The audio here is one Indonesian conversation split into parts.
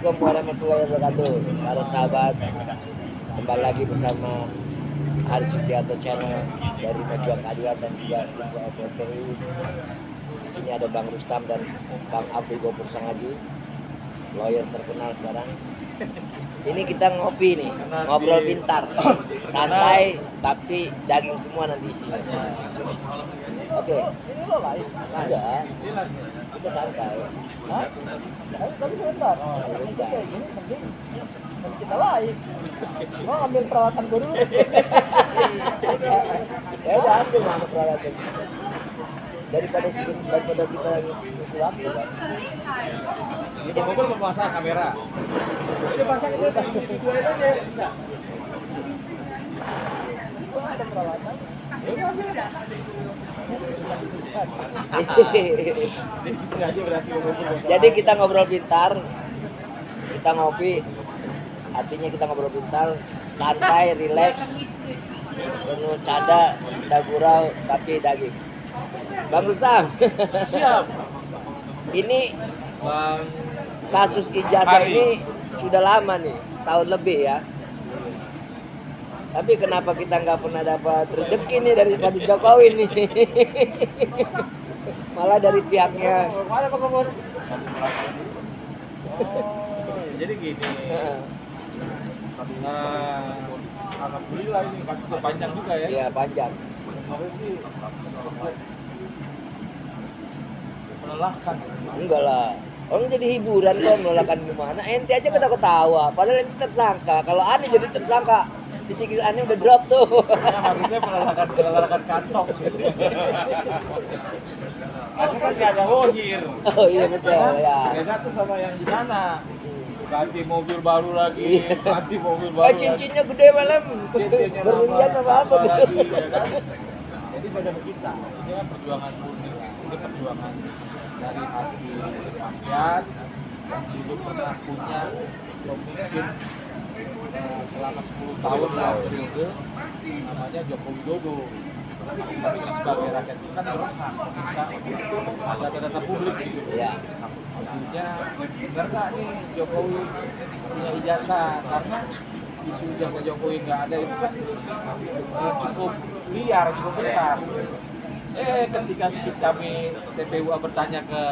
Assalamualaikum warahmatullahi wabarakatuh. Para sahabat, kembali lagi bersama Ari Sugiarto Channel dari Pejuang Keadilan dan juga Ketua FPI. Di sini ada Bang Rustam dan Bang Abdul Gopur Sangaji, lawyer terkenal sekarang. Ini kita ngopi nih, ngobrol pintar, santai tapi daging semua nanti isinya. Oke, ini lo live? Ada. Kita santai. Hah? Tapi sebentar. Sebentar. Kayak gini penting kita live. Mau ambil perawatan gue dulu. Ya udah ambil mana perawatan. Daripada kita ngisi waktu kan. Jadi Bogor mau pasang kamera. Ini pasang itu dua aja bisa. Gua ada perawatan. Jadi kita ngobrol pintar, kita ngopi, artinya kita ngobrol pintar, santai, rileks, penuh canda, kita gurau, tapi daging. Bang Rustam, Siap. ini Bang kasus ijazah ini sudah lama nih, setahun lebih ya. Tapi kenapa kita nggak pernah dapat rezeki nih dari Pak Jokowi nih? Malah dari pihaknya. Mana Pak Gopur? Jadi gini. Alhamdulillah ini kasusnya panjang juga ya. Iya panjang. Kemarin sih melelahkan. Enggak lah. Orang jadi hiburan kok melelahkan gimana? Ente aja ketawa. Padahal ente tersangka. Kalau Ani jadi tersangka, psikis Ani udah drop tuh. Ya, harusnya melelahkan kantong. Karena kan nggak ada wohir. Oh iya betul ya. Beda tuh sama yang di sana. Ganti mobil baru lagi, ganti mobil baru. Cincinnya gede malam. Berlian apa apa tuh. Lagi, ya kan? Jadi beda sama kita. Ini kan perjuangan murni. Ini perjuangan dari hati rakyat yang hidup pernah punya pemimpin selama 10 tahun lah periode namanya Joko Widodo. Tapi sebagai rakyat itu kan berhak kita ada data publik gitu. Ya. Artinya benar nggak nih Jokowi punya ijazah, karena isu ijazah Jokowi nggak ada itu kan cukup liar, cukup besar. Ketika kami TPUA bertanya ke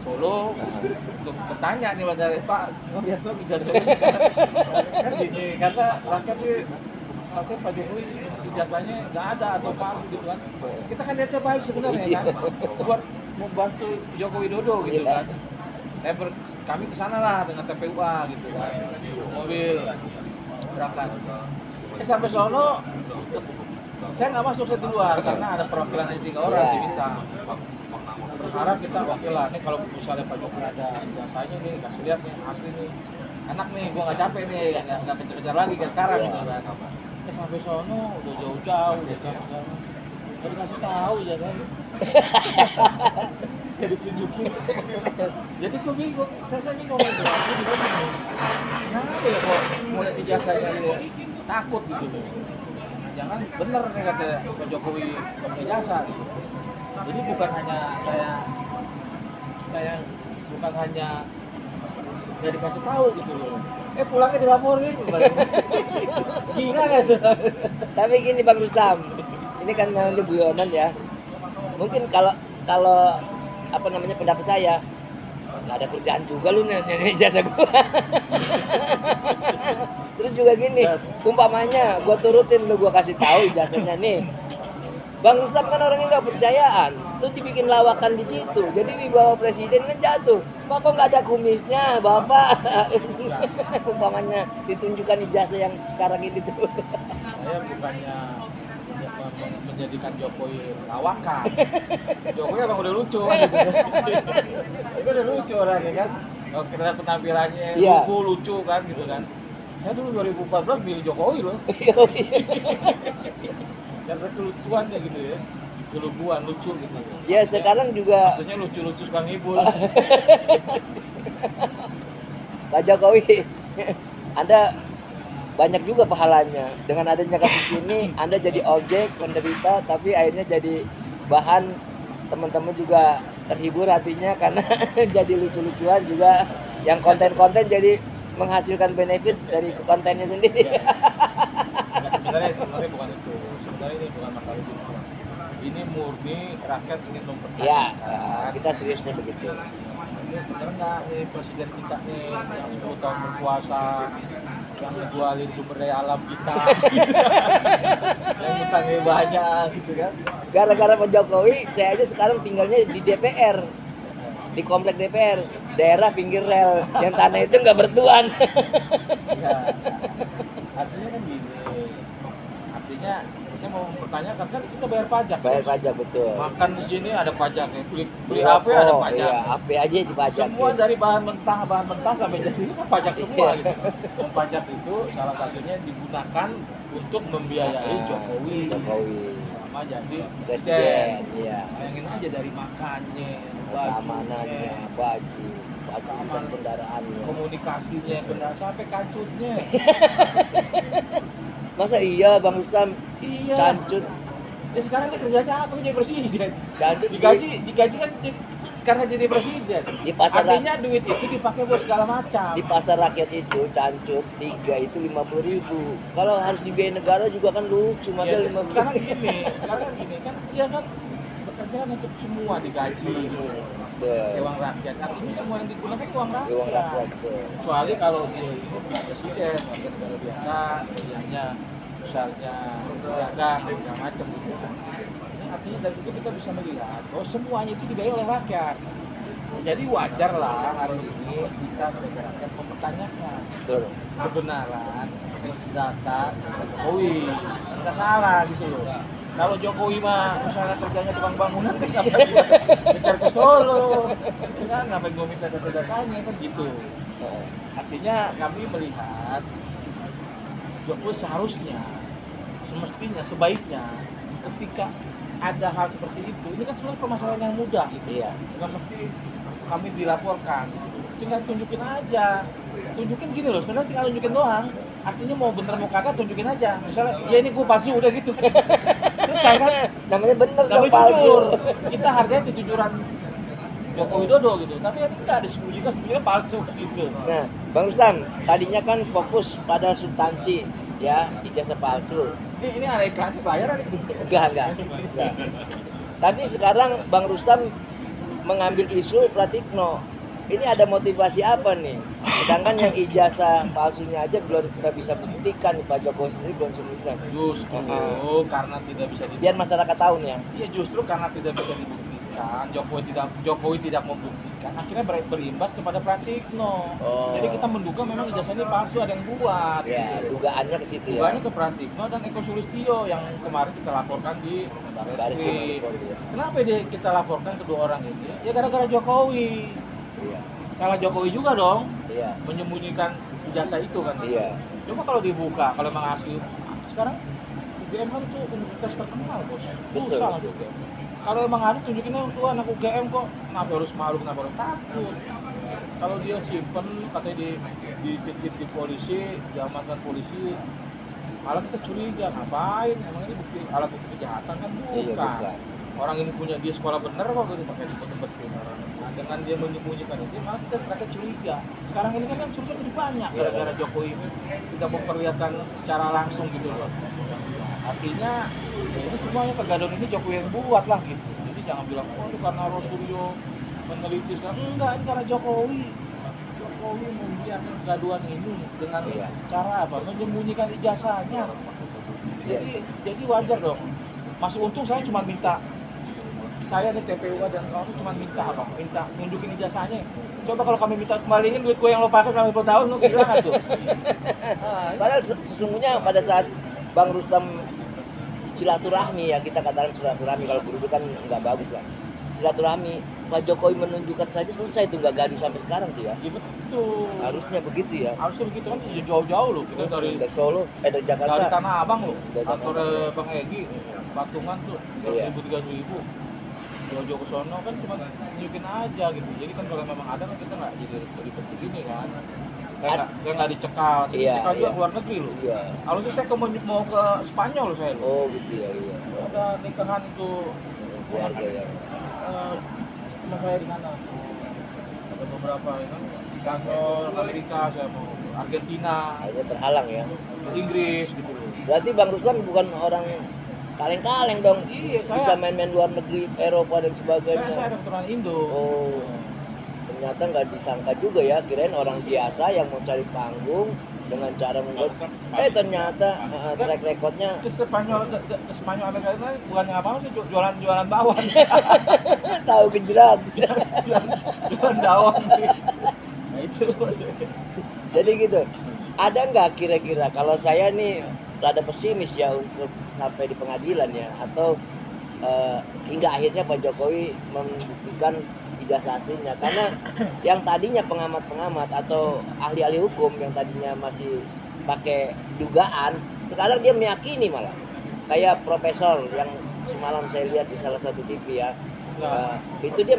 Solo untuk bertanya nih pada Pak, lihat lo ijazahnya kan gini, karena rakyat Pak Jokowi ijazahnya nggak ada atau apa gitu kan. Kita kan niatnya baik sebenarnya kan, buat membantu Joko Widodo gitu kan. Kami kesana lah dengan TPUA gitu kan, mobil berangkat. Sampai sono saya nggak masuk, saya di luar karena ada perwakilan hanya 3 orang diminta. Berharap kita wakilan nih, kalau misalnya Pak Jokowi ada jasanya nih, kasih lihat nih asli nih, enak nih, gua nggak capek nih, nggak kejar-kejar lagi kayak sekarang gitu kan. Sampai sono udah jauh-jauh, udah jauh-jauh, udah dikasih tahu ya kan. Jadi tunjukin. Jadi gue bingung, saya bingung gitu. Kenapa ya kok mulai ijazahnya takut gitu loh. Jangan bener nih kata Pak Jokowi punya jasa gitu. Jadi bukan hanya saya bukan hanya nggak dikasih tahu gitu loh. Pulangnya dilaporin. Gila nggak tuh? Tapi gini Bang Rustam, ini kan namanya guyonan ya. Mungkin kalau apa namanya pendapat saya, nggak ada kerjaan juga lu nanya ijazah gua. Terus juga gini, umpamanya gua turutin lu, gua kasih tahu ijazahnya nih. Bang Rustam kan orangnya nggak percayaan, tuh dibikin lawakan di situ. Jadi wibawa presiden kan jatuh. Pak kok nggak ada kumisnya, Bapak? Umpamanya ditunjukkan ijazah yang sekarang ini tuh. Saya bukannya menjadikan Jokowi lawakan. Jokowi emang udah lucu kan gitu. Itu udah lucu orangnya kan. Kalau kita lihat penampilannya lucu kan gitu kan. Saya dulu 2014 milih Jokowi loh. Karena kelucuannya gitu ya. Kelucuan lucu gitu. Ya sekarang juga maksudnya lucu-lucu suka ngibul. Pak Jokowi, Anda banyak juga pahalanya. Dengan adanya kasus ini, Anda jadi objek penderita, tapi akhirnya jadi bahan teman-teman juga terhibur hatinya karena jadi lucu-lucuan juga Yang konten-konten jadi menghasilkan benefit dari kontennya sendiri. Nah, sebenarnya bukan itu. Sebenarnya ini bukan masalah itu. Ini murni rakyat ingin Ya, mempertanyakan. kita seriusnya begitu. Ini bener nggak nih presiden kita nih yang 10 tahun berkuasa, yang ngejualin sumber daya alam kita, yang utangnya banyak gitu kan. Gara-gara Pak Jokowi, saya aja sekarang tinggalnya di DPR, di komplek DPR, daerah pinggir rel, yang tanah itu nggak bertuan. Ya, artinya kan gini. Artinya saya mau mempertanyakan kan kita bayar pajak. Bayar pajak betul. Makan di sini ada pajaknya, beli Rokok, HP ada pajak. iya, HP aja dipajak. Semua dari bahan mentah sampai jadi ini kan pajak semua gitu. Dan pajak itu salah satunya digunakan untuk membiayai Jokowi. Sama jadi Presiden, iya. Bayangin aja dari makannya, Keamanannya, baju, keamanan kendaraannya. komunikasinya, kendaraan sampai kancutnya. Masa iya Bang Rustam Iya. cancut? Ya sekarang dia kerjanya apa? Jadi presiden. Cancut Digaji kan karena jadi presiden. Di pasar Artinya duit itu dipakai buat segala macam. di pasar rakyat itu cancut 3 itu 50.000. Kalau harus dibiayai negara juga kan lucu, masa Ya, 50.000. sekarang gini kan dia kan bekerja kan untuk semua digaji uang rakyat. Artinya semua yang digunakan uang rakyat. Uang rakyat tuh. Kecuali kalau dia ini bukan presiden, warga negara biasa, kerjanya misalnya dagang segala macam gitu. Ini artinya dari situ kita bisa melihat bahwa semuanya itu dibayar oleh rakyat. Jadi wajar lah hari ini kita sebagai rakyat mempertanyakan Betul. kebenaran data Jokowi. Nggak salah gitu loh. Kalau Jokowi mah misalnya kerjanya tukang bangunan, kenapa dia ngejar ke Solo? Kan ngapain gue minta data-datanya kan gitu. Artinya kami melihat Jokowi seharusnya, semestinya, sebaiknya ketika ada hal seperti itu, ini kan sebenarnya permasalahan yang mudah gitu. Iya. Bukan mesti kami dilaporkan. Tinggal tunjukin aja. Tunjukin gini loh, sebenarnya tinggal tunjukin doang. Artinya mau bener mau kagak tunjukin aja. Misalnya, ya ini gue palsu udah gitu. Selesai kan? Namanya bener dong Namanya palsu. jujur. Kita hargai kejujuran Joko Widodo gitu. Tapi ya enggak disembunyikan palsu gitu. Nah, Bang Rustam, tadinya kan fokus pada substansi, ya, ijazah palsu. Ini ada iklan bayar ada. Enggak. Tapi sekarang Bang Rustam mengambil isu Pratikno. Ini ada motivasi apa nih? Sedangkan yang ijazah palsunya aja belum kita bisa buktikan, Pak Jokowi sendiri belum sebutkan. Justru karena tidak bisa dibuktikan. Biar masyarakat tahu nih ya. Iya justru karena tidak bisa dibuktikan, Jokowi tidak membuktikan, akhirnya berimbas kepada Pratikno. Oh. Jadi kita menduga memang ijazah ini palsu, ada yang buat. Ya, dugaannya ke situ ya. Dugaannya ke Pratikno dan Eko Sulistyo yang kemarin kita laporkan di Barreskrim. Kenapa kita laporkan kedua orang ini? Ya gara-gara Jokowi. Iya. Salah Jokowi juga dong, Iya. menyembunyikan ijazah itu kan. Iya. Coba kalau dibuka, kalau memang asli. Sekarang UGM kan itu universitas terkenal bos. Betul. Susah masuk UGM. Kalau emang ada tunjukinnya tuh anak UGM kok, kenapa harus malu, kenapa harus takut? Kalau dia simpen, katanya di polisi, diamankan polisi, malah kita curiga, ngapain? Emang ini bukti alat bukti kejahatan kan bukan? Iya, bukan. Orang ini punya dia sekolah bener kok gitu pakai tempat benar. Nah, dengan dia menyembunyikan itu, malah kita curiga. Sekarang ini kan curiga jadi banyak gara-gara Jokowi tidak memperlihatkan secara langsung gitu loh. Artinya ya ini semuanya kegaduhan ini Jokowi yang buat lah gitu. Jadi jangan bilang oh itu karena Rosulio meneliti sekarang. Enggak, ini karena Jokowi membiarkan kegaduhan ini dengan cara apa? Menyembunyikan ijazahnya. Jadi wajar dong. Masuk untung saya cuma minta saya nih TPU dan kamu cuma minta apa? Minta nunjukin ijazahnya. Coba kalau kami minta kembaliin duit gue yang lo pakai selama 10 tahun lo gila kan tuh. Padahal sesungguhnya pada saat Bang Rustam silaturahmi, ya kita katakan silaturahmi, kalau guru kan nggak bagus lah. Silaturahmi, Pak Jokowi menunjukkan saja selesai itu, nggak gaduh sampai sekarang tuh ya. Iya betul. Harusnya begitu ya. Harusnya begitu kan jauh-jauh loh kita dari Solo, dari Jakarta. dari Tanah Abang loh. Dari Kantor Bang Egi, Patungan tuh 2.000-3.000. Jauh-jauh ke sono kan cuma nunjukin aja gitu. Jadi kan kalau memang ada kan kita nggak jadi ribet begini kan. Kayak nggak dicekal, dicekal juga keluar negeri loh. Iya. Harusnya saya mau ke Spanyol saya loh. Oh gitu ya, iya. Ada nikahan itu Keluarga ya. teman saya di sana. Ada beberapa ya kan kantor Amerika, saya mau Argentina, Akhirnya terhalang ya. Inggris gitu loh. Berarti Bang Ruslan bukan orang kaleng-kaleng dong. Iya, Bisa saya main-main luar negeri, Eropa dan sebagainya. saya ada keturunan Indo. Oh, ternyata nggak disangka juga ya. Kirain orang biasa yang mau cari panggung dengan cara membuat. Ternyata track recordnya Ke Spanyol, ke Spanyol Amerika itu bukannya apa sih jualan bawang, tahu gejrot. jualan bawang. Nah itu. Jadi gitu. Ada nggak kira-kira kalau saya nih rada pesimis ya untuk sampai di pengadilan ya, atau hingga akhirnya Pak Jokowi membuktikan ijazah aslinya, karena yang tadinya pengamat-pengamat atau ahli-ahli hukum yang tadinya masih pakai dugaan, sekarang dia meyakini malah. Kayak profesor yang semalam saya lihat di salah satu TV ya, itu dia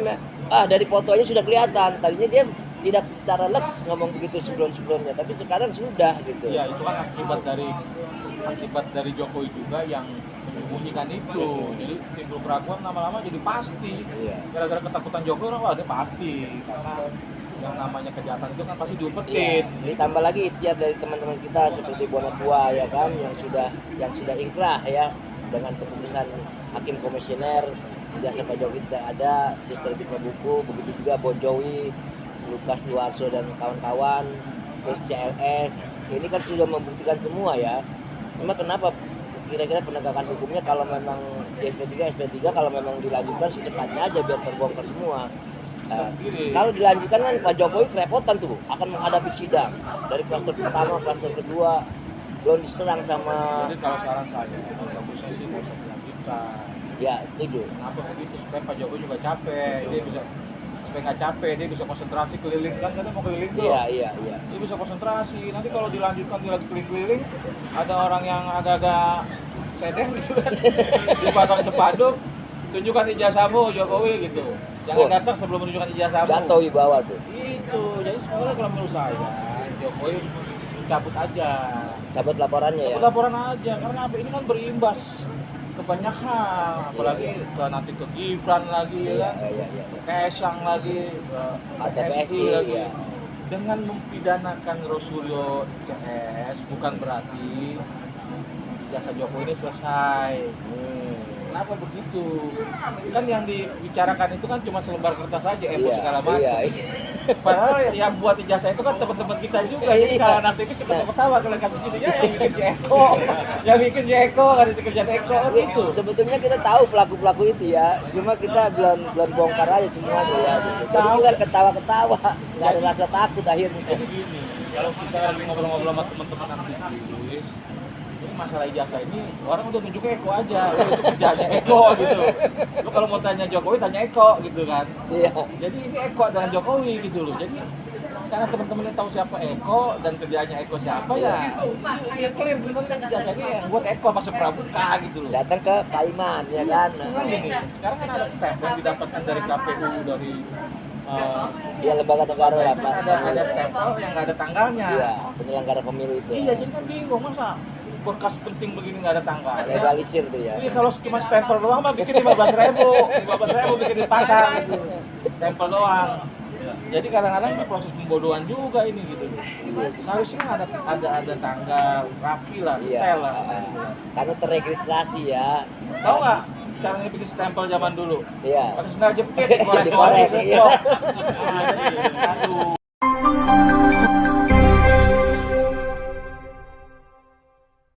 dari fotonya sudah kelihatan. Tadinya dia tidak secara leks ngomong begitu sebelum-sebelumnya, tapi sekarang sudah gitu. Ya itu kan akibat dari Jokowi juga yang menyembunyikan itu. Jadi timbul keraguan lama-lama jadi pasti. Iya. Gara-gara ketakutan Jokowi orang wah dia pasti, karena yang namanya kejahatan itu kan pasti Iya. diumpetin. Ditambah lagi ikhtiar dari teman-teman kita seperti Bonatua ya kan, yang sudah ingkrah ya dengan keputusan hakim komisioner, ijazah Pak Jokowi tidak ada, terus terbitnya buku, begitu juga Bon Jovi, Lukas Luarso dan kawan-kawan, terus CLS, ini kan sudah membuktikan semua ya. Cuma kenapa kira-kira penegakan hukumnya kalau memang di SP3 kalau memang dilanjutkan secepatnya aja biar terbongkar semua. Kalau dilanjutkan kan Pak Jokowi kerepotan tuh akan menghadapi sidang dari klaster pertama, klaster kedua belum diserang sama. Jadi kalau saran saya, bagusnya sih nggak usah dilanjutkan. Ya setuju. Kenapa begitu? Supaya Pak Jokowi juga capek, dia bisa supaya nggak capek, dia bisa konsentrasi keliling, kan katanya mau keliling tuh. Iya. Dia bisa konsentrasi. Nanti kalau dilanjutkan dia lagi keliling-keliling, ada orang yang agak-agak sedeng gitu kan, dipasang sepanduk, tunjukkan ijazahmu Jokowi gitu. Jangan datang sebelum menunjukkan ijazahmu. Jatuh di bawah tuh. Itu. Jadi sebenarnya kalau menurut saya Jokowi cabut aja. Cabut laporannya ya. Cabut laporan aja, karena apa? Ini kan berimbas ke banyak hal, apalagi ke nanti ke Gibran lagi Iya. ke Kaesang lagi, ke TPSI lagi. ya. Dengan mempidanakan Rosulio CS bukan berarti jasa Jokowi ini selesai. Kenapa begitu? Kan yang dibicarakan itu kan cuma selembar kertas saja, emosi segala macam. Iya. Padahal yang buat ijazah itu kan teman-teman kita juga. Jadi Iya. kalau aktivis cuma ketawa kalau kasus ini ya yang bikin si Eko, yang bikin si Eko kan itu kerjaan Eko kan itu. Sebetulnya kita tahu pelaku-pelaku itu ya, cuma kita belum bongkar aja semuanya ya. Gitu. Jadi kita ketawa-ketawa, nggak ada rasa takut akhirnya. Jadi gini, kalau kita lagi ngobrol-ngobrol sama teman-teman aktivis, ini masalah ijazah ini orang udah tunjuk Eko aja, itu kerjanya Eko gitu. Lo kalau mau tanya Jokowi tanya Eko gitu kan. Iya. Jadi ini Eko dengan Jokowi gitu loh. Jadi karena teman-teman tahu siapa Eko dan kerjanya Eko siapa ya clear sebenarnya ijazah ini yang buat Eko masuk pramuka gitu loh. Datang ke Paiman ya kan. Sekarang gini, sekarang kan ada stempel yang didapatkan dari KPU dari Dia lembaga negara lah Pak. ada stempel yang nggak ada tanggalnya. Iya, penyelenggara pemilu itu. Iya, jadi kan bingung masa berkas penting begini nggak ada tanggal. Legalisir tuh ya. Iya, kalau cuma stempel doang mah bikin 15.000 bikin di pasar gitu. Stempel doang. Jadi kadang-kadang ini proses pembodohan juga ini gitu. Seharusnya ada tanggal rapi lah, Iya. detail lah. Karena terregistrasi ya. Tahu nggak caranya bikin stempel zaman dulu? Iya. Pakai sendal jepit, Dikorek, iya. Nah, jadi